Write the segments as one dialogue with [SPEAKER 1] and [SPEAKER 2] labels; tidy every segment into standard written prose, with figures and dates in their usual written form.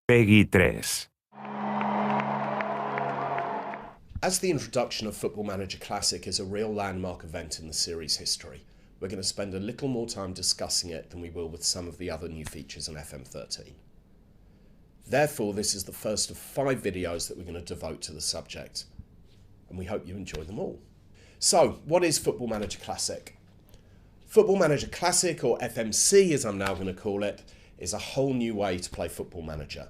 [SPEAKER 1] Peggy 3.
[SPEAKER 2] As the introduction of Football Manager Classic is a real landmark event in the series' history, we're going to spend a little more time discussing it than we will with some of the other new features in FM13. Therefore, this is the first of 5 videos that we're going to devote to the subject, and we hope you enjoy them all. So, what is Football Manager Classic? Football Manager Classic, or FMC as I'm now going to call it, is a whole new way to play Football Manager.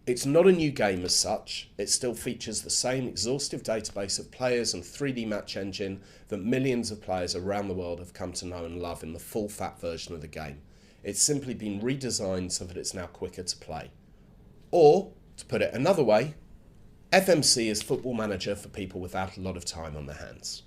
[SPEAKER 2] It's not a new game as such, it still features the same exhaustive database of players and 3D match engine that millions of players around the world have come to know and love in the full fat version of the game. It's simply been redesigned so that it's now quicker to play. Or, to put it another way, FMC is Football Manager for people without a lot of time on their hands.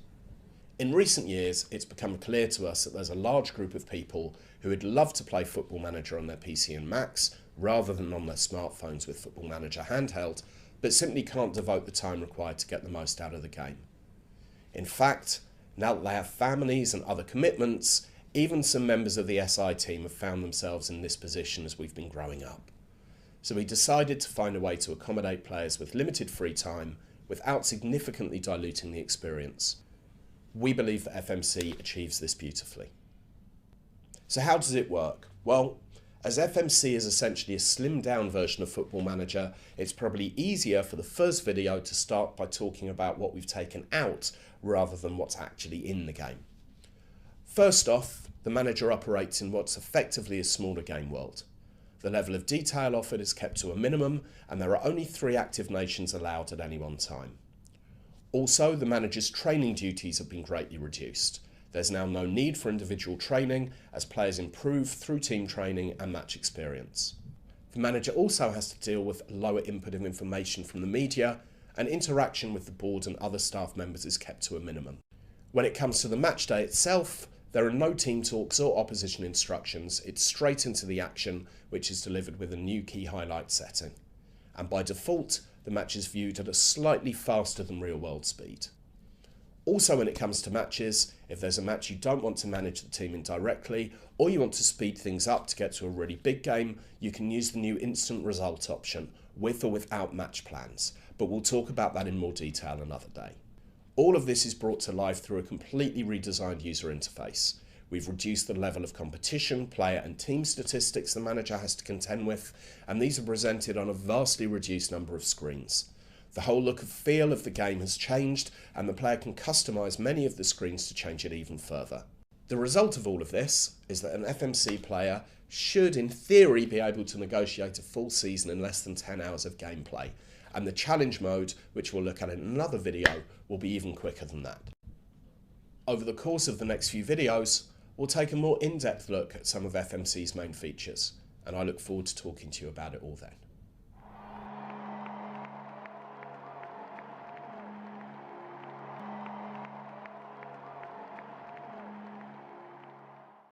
[SPEAKER 2] In recent years, it's become clear to us that there's a large group of people who would love to play Football Manager on their PC and Macs rather than on their smartphones with Football Manager handheld, but simply can't devote the time required to get the most out of the game. In fact, now that they have families and other commitments, even some members of the SI team have found themselves in this position as we've been growing up. So we decided to find a way to accommodate players with limited free time without significantly diluting the experience. We believe that FMC achieves this beautifully. So how does it work? Well, as FMC is essentially a slimmed down version of Football Manager, it's probably easier for the first video to start by talking about what we've taken out rather than what's actually in the game. First off, the manager operates in what's effectively a smaller game world. The level of detail offered is kept to a minimum, and there are only 3 active nations allowed at any one time. Also, the manager's training duties have been greatly reduced. There's now no need for individual training as players improve through team training and match experience. The manager also has to deal with lower input of information from the media, and interaction with the board and other staff members is kept to a minimum. When it comes to the match day itself, there are no team talks or opposition instructions. It's straight into the action, which is delivered with a new key highlight setting. And by default, the match is viewed at a slightly faster than real world speed. Also, when it comes to matches, if there's a match you don't want to manage the team in directly, or you want to speed things up to get to a really big game, you can use the new instant result option, with or without match plans, but we'll talk about that in more detail another day. All of this is brought to life through a completely redesigned user interface. We've reduced the level of competition, player and team statistics the manager has to contend with, and these are presented on a vastly reduced number of screens. The whole look and feel of the game has changed, and the player can customise many of the screens to change it even further. The result of all of this is that an FMC player should, in theory, be able to negotiate a full season in less than 10 hours of gameplay, and the challenge mode, which we'll look at in another video, will be even quicker than that. Over the course of the next few videos, we'll take a more in-depth look at some of FMC's main features, and I look forward to talking to you about it all then.